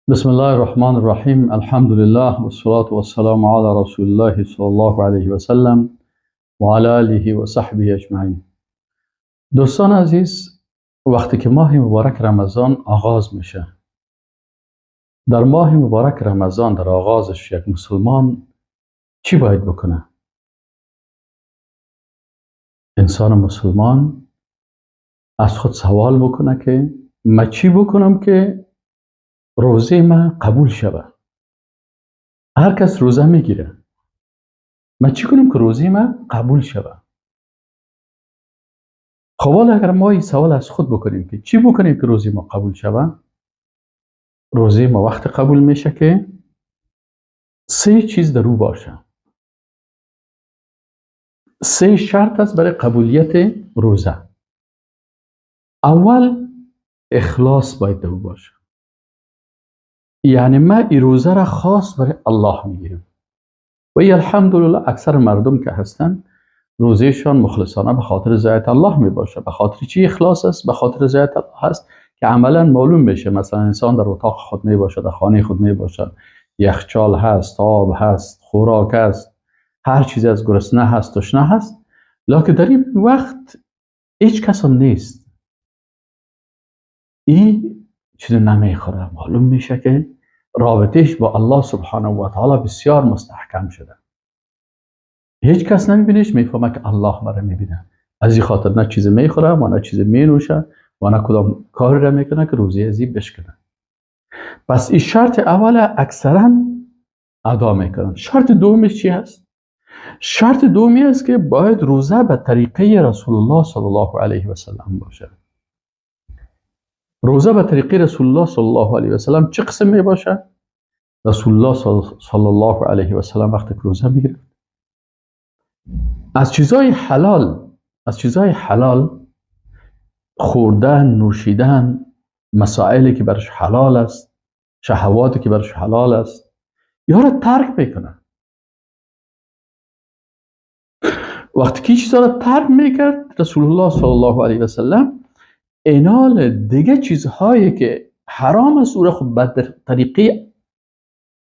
بسم الله الرحمن الرحیم. الحمد لله والصلاة والسلام على رسول الله صلی الله علیه و سلم و علی آله و صحبه اجمعین. دوستان عزیز، وقتی که ماه مبارک رمضان آغاز میشه، در ماه مبارک رمضان در آغازش یک مسلمان چی باید بکنه؟ انسان مسلمان از خود سوال بکنه که من چی بکنم که روزه من قبول شوه؟ هر کس روزه میگیره، من چی کنم که روزه من قبول شوه؟ خب حالا اگر ما این سوال از خود بکنیم که چی بکنیم که روزه ما قبول شوه؟ روزه ما وقت قبول میشه که 3 چیز در او باشه. 3 شرط است برای قبولیت روزه. اول، اخلاص باید در او باشه. یعنی من این روزه را خاص برای الله میگیرم و این الحمدلله اکثر مردم که هستن روزهشان مخلصانه به خاطر رضایت الله می باشه. به خاطر چی اخلاص است؟ به خاطر رضایت الله هست که عملا معلوم میشه. مثلا انسان در اتاق خود می باشه، در خانه خود می باشه، یخچال هست، آب هست، خوراک هست، هر چیزی از گرسنه هست، تشنه هست، لکن در این وقت هیچ کس هم نیست، این چیز نمیخوره. معلوم میشه که رابطهش با الله سبحانه و تعالی بسیار مستحکم شده. هیچ کس نمیبینیش، میفهمه که الله مرا میبینه. از این خاطر نه چیز میخوره و نه چیز مینوشه و نه کدام کاری را میکنه که روزی ازی بشکنه. پس این شرط اول اکثرا ادا میکنن. شرط دومش چی هست؟ شرط دومی است که باید روزه به طریقه رسول الله صلی الله علیه و سلم باشه. روزه به طریقه رسول الله صلی الله علیه و سلم چه قسم می باشه؟ رسول الله صلی الله علیه و سلم وقتی که روزه میگیره، از چیزای حلال خوردن، نوشیدن، مسائلی که برش حلال است، شهواتی که برش حلال است، یا را ترک میکنه. وقتی که چیزا را ترک میکرد رسول الله صلی الله علیه و سلم، اینال دیگه چیزهایی که حرام است او را خب به طریقه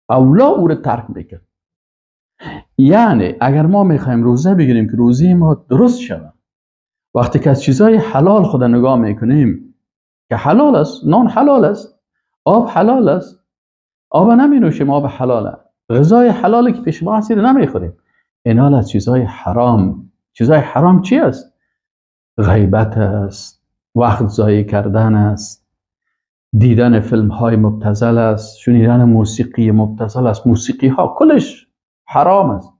اولا او را ترک میکرد. یعنی اگر ما میخوایم روزه بگیریم که روزه ما درست شود، وقتی که از چیزهای حلال خود نگاه میکنیم که حلال است، نان حلال است، آب حلال است، آب نمی نوشیم، آب حلاله، غذای حلالی که پیش ما هست نمیخوریم، اینال از چیزهای حرام. چیزهای حرام چی است؟ غیبت است، وقت ضایع کردن است، دیدن فیلم های مبتذل است، شنیدن موسیقی مبتذل است. موسیقی ها کلش حرام است.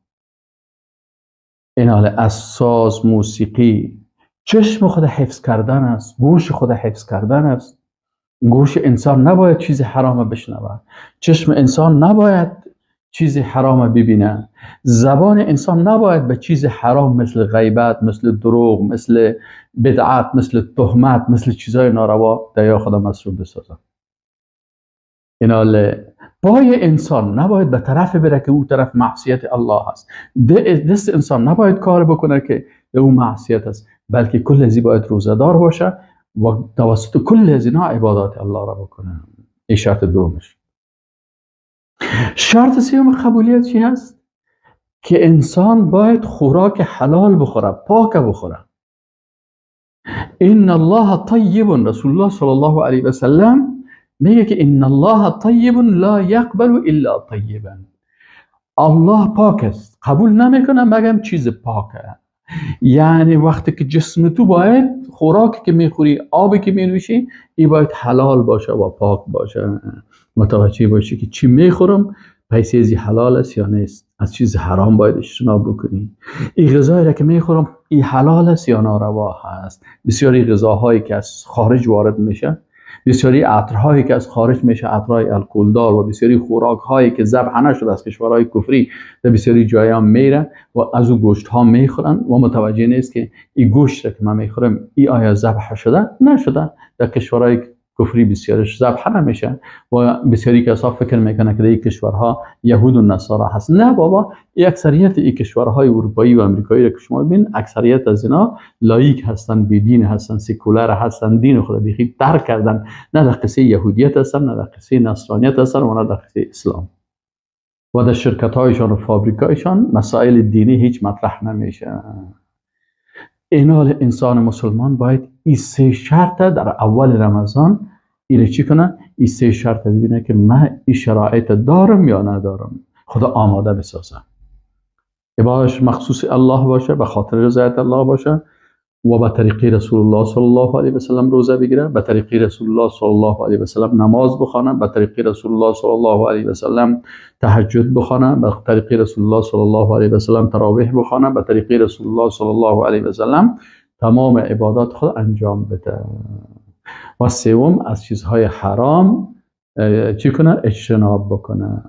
اینال از ساز، موسیقی، چشم خود حفظ کردن است، گوش خود حفظ کردن است. گوش انسان نباید چیز حرام بشنوه، چشم انسان نباید چیز حرام ببینه، زبان انسان نباید به چیز حرام مثل غیبت، مثل دروغ، مثل بدعت، مثل تهمت، مثل چیزهای ناروا دیا خود مصروف بسازه. اینال پای انسان نباید به طرف بره که او طرف معصیت الله است. دست انسان نباید کار بکنه که او معصیت است، بلکه کل ازی باید روزدار باشه و توسط کل از اینا عبادات الله را بکنه. این شرط دومش. شرط سوم قبولیت چی هست؟ که انسان باید خوراک حلال بخوره، پاک بخوره. ان الله طیب، رسول الله صلی الله علیه و سلم میگه که ان الله طیب لا یقبل الا طیبا. الله پاک است، قبول نمیکنه مگر چیز پاکه. یعنی وقتی که جسم تو باید خوراکی که میخوری، آبی که مینوشی، این باید حلال باشه و پاک باشه. متوجه باشی که چی میخورم پیسی ازی حلال است یا نیست. از چیز حرام باید اجتناب بکنی. این غذایی را که میخورم این حلال است یا ناروا هست. بسیاری غذاهایی که از خارج وارد میشه، بسیاری عطرهایی که از خارج میشه، عطرهای الکلدار، و بسیاری خوراکهایی که ذبح نشده از کشورهای کفری در بسیاری جایا میره و از اون گوشت ها میخورن و متوجه نیست که این گوشت که من میخورم این آیا ذبح شده نشده. در کشورهای کفری بسیارش ذبح نمیشه و بسیاری کسا فکر میکنه که این کشورها یهود و نصارا هست. نه بابا، این اکثریت این کشورهای اروپایی و امریکایی را که شما ببین، اکثریت از اینا لایک هستن، بیدین هستن، سکولر هستن، دین خود بیخی ترک کردن. نه در قصه یهودیت هستن، نه در قصه نصرانیت هستن و نه در قصه اسلام. و در شرکت هایشان و فابریکایشان مسائل دینی هیچ مطرح نمیشه. اینال انسان مسلمان باید این سه شرط در اول رمضان ایره چی کنه؟ این سه شرط ببینه که من این شرایط دارم یا ندارم، خدا آماده بسازه. باش مخصوص الله باشه، به خاطر رضایت الله باشه و به طریقی رسول الله صلی الله علیه و سلم روزه بگیره، به طریقی رسول الله صلی الله علیه و سلم نماز بخونه، به طریقی رسول الله صلی الله علیه و سلم تهجد بخونه، به طریقی رسول الله صلی الله علیه و سلم تراویح بخونه، به طریقی رسول الله صلی الله علیه و سلم تمام عبادات خود انجام بده. و سوم از چیزهای حرام چی کنه؟ اجتناب بکنه.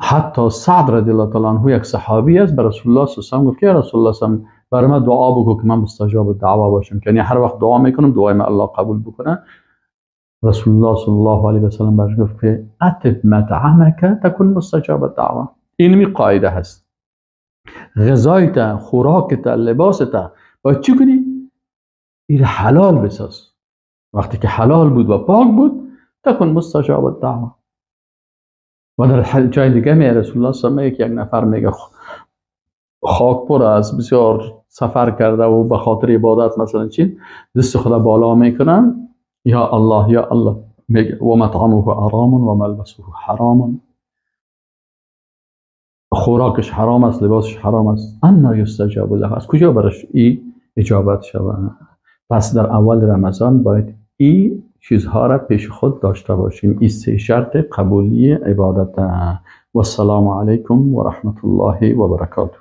حتی سعد رضی الله تعالی عنه یک صحابی است، به رسول الله صلی الله علیه و سلم گفت که رسول الله صلی الله علیه و برای من دعا بگو که من مستجاب دعوا باشم، یعنی هر وقت دعا میکنم دعای من الله قبول بکنه. رسول الله صلی الله علیه و سلم برش گفت که اتب مطعمک تکن مستجاب الدعوا. این می قاعده هست. غذایت، خوراکت، لباست باید چی کنی؟ این حلال بساز. وقتی که حلال بود و پاک بود تکن مستجاب الدعوا. و در جای دیگه می رسول الله صلی الله علیه و سلم یک نفر میگه خاکپور از بسیار سفر کرده و به خاطر عبادت مثلا چی دست خدا بالا میکنن، یا الله یا الله میگه و مطعمه حرام و ملبسه حرام، خوراکش حرام است، لباسش حرام است. انا یستجاب له، از کجا برش این اجابت شود؟ پس در اول رمضان باید این چیزها را پیش خود داشته باشیم. این سه شرط قبولی عبادت. و السلام علیکم و رحمت الله و برکاته.